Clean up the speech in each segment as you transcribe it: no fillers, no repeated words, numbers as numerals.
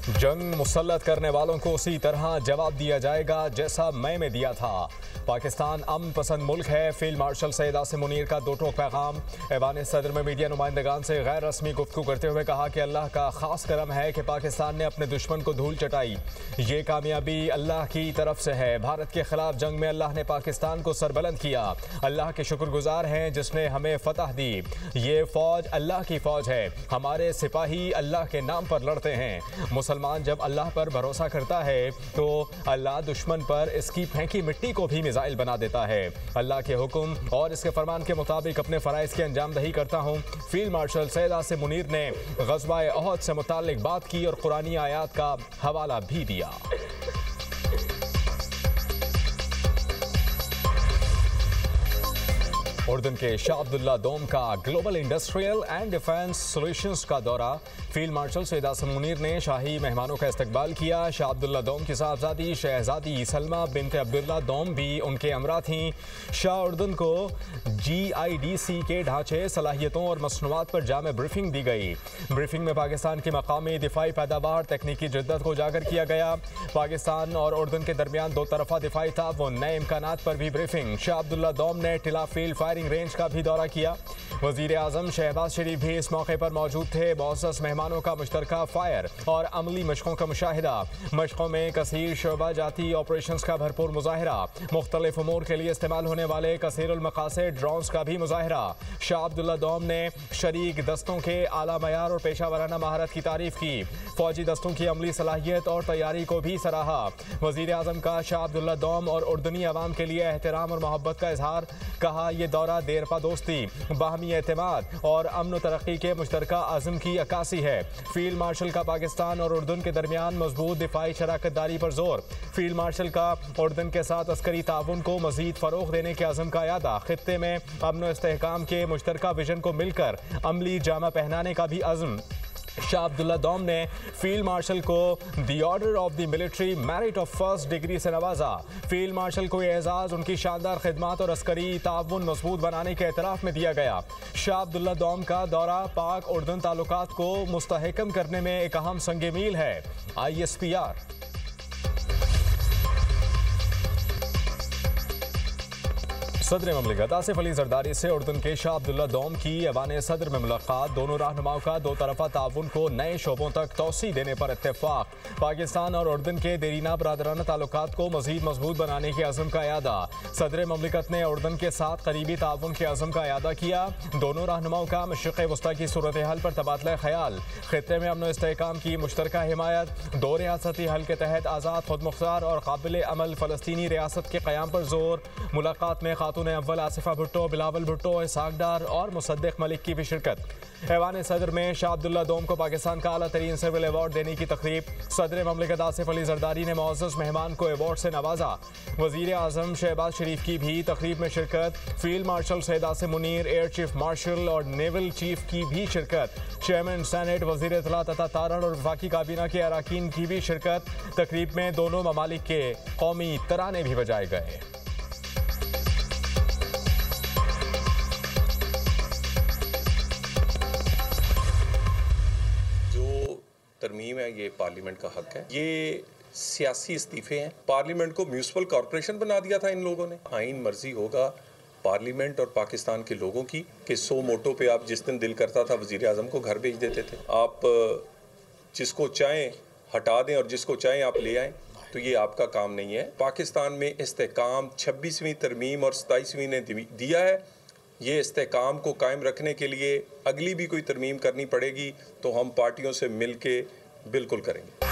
जंग मुसल्लत करने वालों को उसी तरह जवाब दिया जाएगा जैसा मई में दिया था। पाकिस्तान अमन पसंद मुल्क है। फील्ड मार्शल सैयद आसिम मुनीर का दो टोक पैगाम। ऐवान सदर में मीडिया नुमाइंदगान से गैर रस्मी गुफ्तगू करते हुए कहा कि अल्लाह का खास करम है कि पाकिस्तान ने अपने दुश्मन को धूल चटाई। ये कामयाबी अल्लाह की तरफ से है। भारत के खिलाफ जंग में अल्लाह ने पाकिस्तान को सरबलंद किया। अल्लाह के शुक्रगुजार हैं जिसने हमें फतह दी। ये फौज अल्लाह की फौज है। हमारे सिपाही अल्लाह के नाम पर लड़ते हैं। मुसलमान जब अल्लाह पर भरोसा करता है तो अल्लाह दुश्मन पर इसकी फेंकी मिट्टी को भी मिसाइल बना देता है। अल्लाह के हुक्म और इसके फरमान के मुताबिक अपने फ़राइज़ की अंजाम दही करता हूँ। फील्ड मार्शल सैयद आसिम मुनीर ने ग़ज़वा उहद से मुताल्लिक बात की और कुरानी आयात का हवाला भी दिया। उर्दन के शाह अब्दुल्ला दोम का global industrial and defence solutions का दौरा। फील्ड मार्शल सैयद आसिम मुनीर ने शाही मेहमानों का इस्तकबाल किया। शाह अब्दुल्ला दोम की साहबजादी शहजादी सलमा बिनते अब्दुल्ला दोम भी उनके हमरा थीं। शाह उर्दन को GIDC के ढांचे, सलाहियतों और मसनूआत पर जामे ब्रीफिंग दी गई। ब्रीफिंग में पाकिस्तान की मकामी दिफाई पैदावार, तकनीकी जिद्दत को उजागर किया गया। पाकिस्तान और उर्दन के दरमियान दो तरफा दिफाई ताउन, नए इम्कानात पर भी ब्रीफिंग। शाह अब्दुल्ला दोम ने टिला फील्ड फायरिंग रेंज का भी दौरा किया। वज़ीर आज़म शहबाज शरीफ भी इस मौके पर मौजूद थे। मुअज़्ज़ज़ मेहमानों का मुश्तरका फायर और अमली मशकों का मुशाहिदा। मशकों में कसीर शोबा जाती ऑपरेशंस का भरपूर मुजाहिरा। मुख्तलिफ उमूर के लिए इस्तेमाल होने वाले कसीरुल मकासद ड्रोन्स का भी मुजाहिरा। शाह अब्दुल्ला दोम ने शरीक दस्तों के आला मयार और पेशा वराना महारत की तारीफ की। फौजी दस्तों की अमली सलाहियत और तैयारी को भी सराहा। वज़ीर आज़म का शाह अब्दुल्ला दोम और उर्दनी अवाम के लिए एहतराम और मोहब्बत का इजहार। कहा यह दौरा देरपा दोस्ती, बाहमी एतमाद और अमन व तरक्की के मुश्तरका आज़म की अक्कासी है। फील्ड मार्शल का पाकिस्तान और उर्दन के दरमियान मजबूत दिफाई शराकत दारी पर जोर। फील्ड मार्शल का उर्दन के साथ अस्करी ताउन को मजीद फ़रोग़ देने के अज़म का यादा। खित्ते में अमन व इस्तेहकाम के मुश्तरका विजन को मिलकर अमली जामा पहनाने का भी अज़म। शाह अब्दुल्ला दोम ने फील्ड मार्शल को the order of the military merit of first degree से नवाजा। फील्ड मार्शल को यह एजाज़ उनकी शानदार खिदमत और अस्करी ताउन मजबूत बनाने के एतराफ़ में दिया गया। शाह अब्दुल्ला दोम का दौरा पाक उर्दन ताल्लुकात को मुस्तहकम करने में एक अहम संग मील है। ISPR। सदर ममलिकत आसिफ अली जरदारी से उर्दन के शाह अब्दुल्ला दोम की ऐवान सदर में मुलाकात। दोनों रहनुमाओं का दो तरफा ताउन को नए शोबों तक तोसी देने पर इत्तेफाक। पाकिस्तान और उर्दन के देरीना बरादराना ताल्लुकात को मजीद मजबूत बनाने के अज़म का यादा। सदर ममलिकत ने उर्दन के साथ करीबी ताउन के अज़म का यादा किया। दोनों रहनुमाओं का मशरिक़ वस्ता की सूरत हाल पर तबादला ख्याल। खित्ते में अमन व इस्तेहकाम की मुश्तरका हिमायत। दो रियासती हल के तहत आज़ाद, खुद मुख्तार और काबिल अमल फ़लस्तीनी रियासत के क़याम पर जोर। मुलाकात में खातून अव्वल आसिफा भुट्टो, बिलावल भुट्टो, इसहाक डार और मुसद्दिक मलिक की भी शिरकत। ऐवान सदर में शाह अब्दुल्ला दोम को पाकिस्तान का आला तरीन सिविल अवार्ड देने की तकरीब। सदर ममलिकत आसिफ अली जरदारी ने मुअज़्ज़ज़ मेहमान को अवार्ड से नवाजा। वज़ीर आज़म शहबाज शरीफ की भी तकरीब में शिरकत। Field marshal Syed Asim Munir, air chief marshal और नेवल चीफ की भी शिरकत। चेयरमैन सेनेट, वज़ीर इत्तला तथा तारण और वफाकी काबीना के अरकान की भी शिरकत। तकरीब में दोनों ममालिक के कौमी तराने भी बजाए गए। तरमीम है, ये पार्लियामेंट का हक है। ये सियासी इस्तीफे हैं। पार्लियामेंट को म्यूनिसिपल कॉरपोरेशन बना दिया था इन लोगों ने। आइन मर्जी होगा पार्लियामेंट और पाकिस्तान के लोगों की कि 100 मोटो पे आप जिस दिन दिल करता था वज़ीर आज़म को घर भेज देते थे। आप जिसको चाहें हटा दें और जिसको चाहें आप ले आएँ, तो ये आपका काम नहीं है। पाकिस्तान में इस्तेहकाम 26वीं तरमीम और 27वीं ने दिया है। ये इस्तेहकाम को कायम रखने के लिए अगली भी कोई तरमीम करनी पड़ेगी तो हम पार्टियों से मिल के बिल्कुल करेंगे।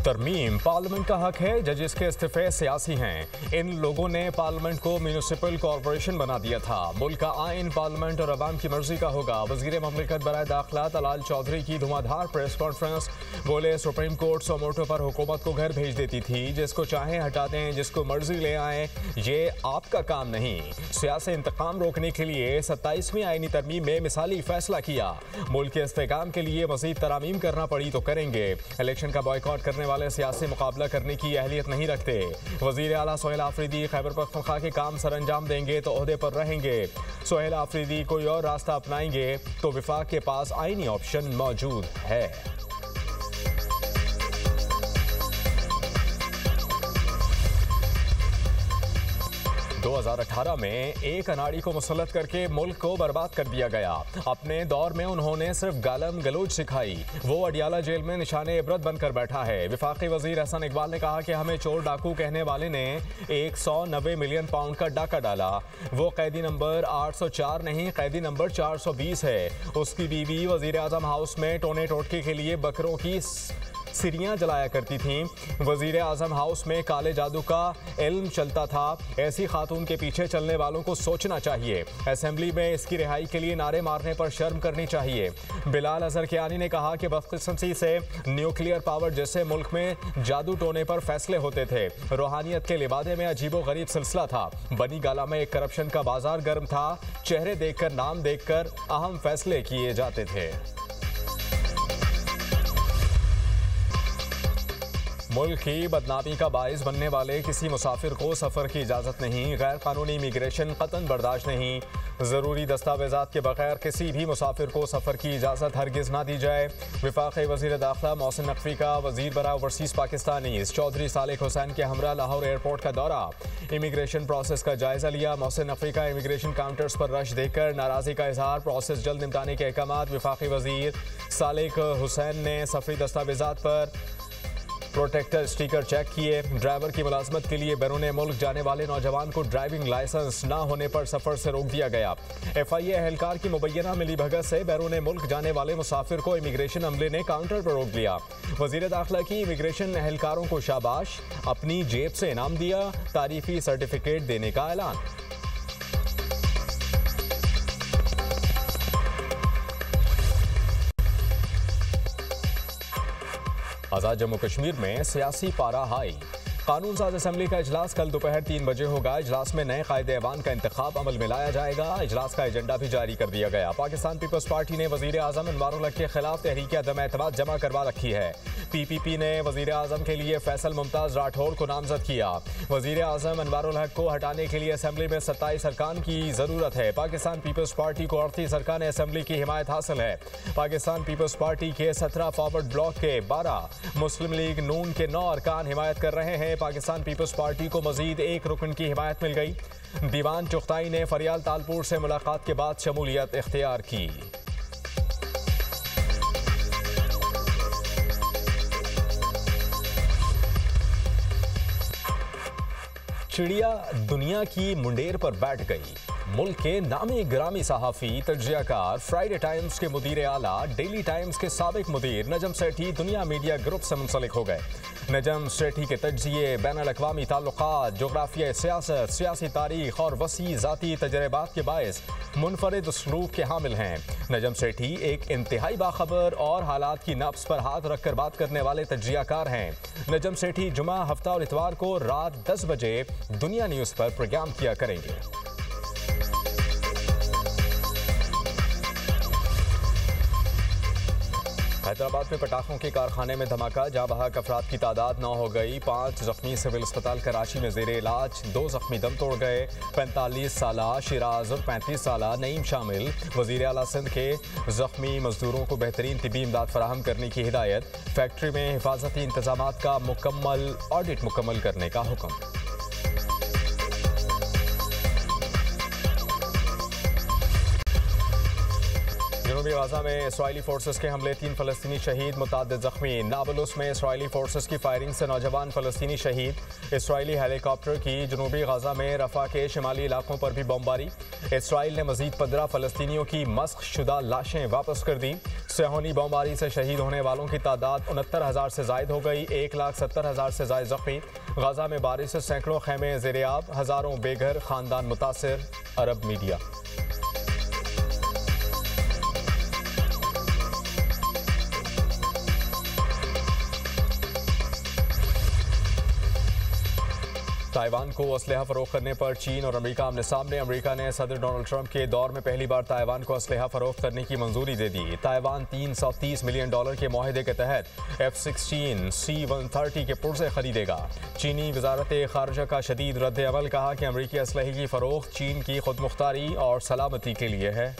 तरमीम पार्लियामेंट का हक है। जजेस के इस्तीफे सियासी हैं। इन लोगों ने पार्लियामेंट को म्यूनिसिपल कॉरपोरेशन बना दिया था। मुल्क का आइन पार्लियामेंट और अवाम की मर्जी का होगा। वज़ीर ममलिकत बराए दाखिला तलाल चौधरी की धुआंधार प्रेस कॉन्फ्रेंस। बोले सुप्रीम कोर्ट 100 मोटो पर हुकूमत को घर भेज देती थी। जिसको चाहें हटा दें, जिसको मर्जी ले आएँ, ये आपका काम नहीं। सियासी इंतकाम रोकने के लिए 27वीं आइनी तरमीम में मिसाली फैसला किया। मुल्क के इस्तेहकाम के लिए मज़ीद तरामीम करना पड़ी तो करेंगे। इलेक्शन का बॉयकॉट करने वाले सियासी मुकाबला करने की अहलियत नहीं रखते। वज़ीर आला सोहेल आफरीदी खैबर पख्तूनख्वा के काम सर अंजाम देंगे तो ओहदे पर रहेंगे। सोहेल आफरीदी कोई और रास्ता अपनाएंगे तो विफाक के पास आईनी ऑप्शन मौजूद है। 2018 में एक अनाड़ी को मुसल्लत करके मुल्क को बर्बाद कर दिया गया। अपने दौर में उन्होंने सिर्फ गालम गलोच सिखाई। वो अडियाला जेल में निशाने इबरत बनकर बैठा है। विफाकी वजीर एहसन इकबाल ने कहा कि हमें चोर डाकू कहने वाले ने 190 मिलियन पाउंड का डाका डाला। वो कैदी नंबर 804 नहीं, कैदी नंबर 420 है। उसकी बीवी वजीर आजम हाउस में टोने टोटके के लिए बकरों की सिरियां जलाया करती थीं। वजीर आजम हाउस में काले जादू का इल्म चलता था। ऐसी खातून के पीछे चलने वालों को सोचना चाहिए। असेंबली में इसकी रिहाई के लिए नारे मारने पर शर्म करनी चाहिए। बिलाल अजहर कियानी ने कहा कि बदकिस्मती से न्यूक्लियर पावर जैसे मुल्क में जादू टोने पर फैसले होते थे। रूहानियत के लिबादे में अजीबो गरीब सिलसिला था। बनी गाला में एक करप्शन का बाजार गर्म था। चेहरे देखकर, नाम देखकर अहम फैसले किए जाते थे। मुल्क की बदनामी का बाइस बनने वाले किसी मुसाफिर को सफ़र की इजाज़त नहीं। गैर कानूनी इमिग्रेशन कतन बर्दाश्त नहीं। ज़रूरी दस्तावेज़ात के बगैर किसी भी मुसाफिर को सफ़र की इजाज़त हरगिज़ ना दी जाए। वफाकी वज़ीर दाखिला मोहसिन नकवी का वज़ीर बरा ओवरसीज़ पाकिस्तानी चौधरी सालिक हुसैन के हमरा लाहौर एयरपोर्ट का दौरा। इमिग्रेशन प्रोसेस का जायज़ा लिया। मोहसिन नकवी का इमिग्रेशन काउंटर्स पर रश देकर नाराज़गी का इजहार। प्रोसेस जल्द निपटाने के अहकाम। वफाकी वज़ीर सालिक हुसैन ने सफरी दस्तावेज़ात पर प्रोटेक्टर स्टिकर चेक किए। ड्राइवर की मुलाजमत के लिए बैरून मुल्क जाने वाले नौजवान को ड्राइविंग लाइसेंस ना होने पर सफर से रोक दिया गया। FIA एहलकार की मुबैना मिली भगत से बैरून मुल्क जाने वाले मुसाफिर को इमिग्रेशन अमले ने काउंटर पर रोक लिया। वजीर दाखिला की इमिग्रेशन एहलकारों को शाबाश, अपनी जेब से इनाम दिया। तारीफी सर्टिफिकेट देने का ऐलान। आज़ाद जम्मू कश्मीर में सियासी पारा हाई। कानून साज असम्बली का इजलास कल दोपहर 3 बजे होगा। इजलास में नए कायदे ऐवान का इंतखाब अमल में लाया जाएगा। इजलास का एजेंडा भी जारी कर दिया गया। पाकिस्तान पीपल्स पार्टी ने वजीर आजम अनवारुल हक के खिलाफ तहरीक अदम एतमाद जमा करवा रखी है। PPP ने वजीर आजम के लिए फैसल मुमताज राठौड़ को नामजद किया। वजीर आजम अनवारुल हक को हटाने के लिए असम्बली में 27 अरकान की जरूरत है। पाकिस्तान पीपल्स पार्टी को 38 अरकान असम्बली की हिमायत हासिल है। पाकिस्तान पीपल्स पार्टी के 17 फॉरवर्ड ब्लॉक के 12, मुस्लिम लीग नून के 9 अरकान हिमायत कर रहे हैं। पाकिस्तान पीपल्स पार्टी को मजीद एक रुकन की हिमायत मिल गई। दीवान चुगताई ने फरियाल तालपुर से मुलाकात के बाद शमूलियत इख्तियार की। चिड़िया दुनिया की मुंडेर पर बैठ गई। मुल्क के नामी ग्रामी सहाफ़ी तज्जियाकार, फ्राइडे टाइम्स के मुदीर आला, डेली टाइम्स के साबिक मुदीर नजम सेठी दुनिया मीडिया ग्रुप से मुंसलिक हो गए। नजम सेठी के तज्जिये बैनुल-अक़वामी ताल्लुकात, जोग्राफिया सियासत, सियासी तारीख और वसी ज़ाती तजर्बात के बायस मुनफरिद उसलूब के हामिल हैं। नजम सेठी एक इंतहाई बाखबर और हालात की नब्ज़ पर हाथ रखकर बात करने वाले तज्जियाकार हैं। नजम सेठी जुमा, हफ्ता और इतवार को रात 10 बजे दुनिया न्यूज़ पर प्रोग्राम किया करेंगे। हैदराबाद में पटाखों के कारखाने में धमाका, जहाँ बहक अफराद की तादाद 9 हो गई। 5 जख्मी सिविल अस्पताल कराची में जेर इलाज। 2 जख्मी दम तोड़ गए। 45 साला शिराज और 35 साला नईम शामिल। वजीर आला सिंध के जख्मी मजदूरों को बेहतरीन तिबी इमदाद फराहम करने की हिदायत। फैक्ट्री में हिफाजती इंतजाम का मुकम्मल ऑडिट मुकम्मल करने का हुक्म। जनूबी गाजा में इसराइली फोर्सेस के हमले, 3 फलस्तीनी शहीद, मुताद्दिद जख्मी। नाबलुस में इसराइली फोर्सेस की फायरिंग से नौजवान फलस्तीनी शहीद। इसराइली हेलीकॉप्टर की जनूबी गाजा में रफा के शिमाली इलाकों पर भी बमबारी। इसराइल ने मजीद 15 फलस्तीनियों की मस्ख शुदा लाशें वापस कर दी। सेहोनी बमबारी से शहीद होने वालों की तादाद 69,000 से जायद हो गई। 1,70,000 से जायद जख्मी। गाजा में बारिश से सैकड़ों खैमे ज़ेर-ए-आब, हज़ारों बेघर खानदान मुतासिर। अरब मीडिया। ताइवान को असलहा फरोख्त करने पर चीन और अमेरिका आमने सामने। अमेरिका ने सदर डोनाल्ड ट्रंप के दौर में पहली बार ताइवान को असलहा फरोख्त करने की मंजूरी दे दी। ताइवान $330 मिलियन के माहिदे के तहत F-16 C-130 के पुर्जे खरीदेगा। चीनी वजारत खारजा का शदीद रद्द अमल, कहा कि अमेरिकी असलहे की फरोख्त चीन की खुद मुख्तारी और सलामती के लिए है।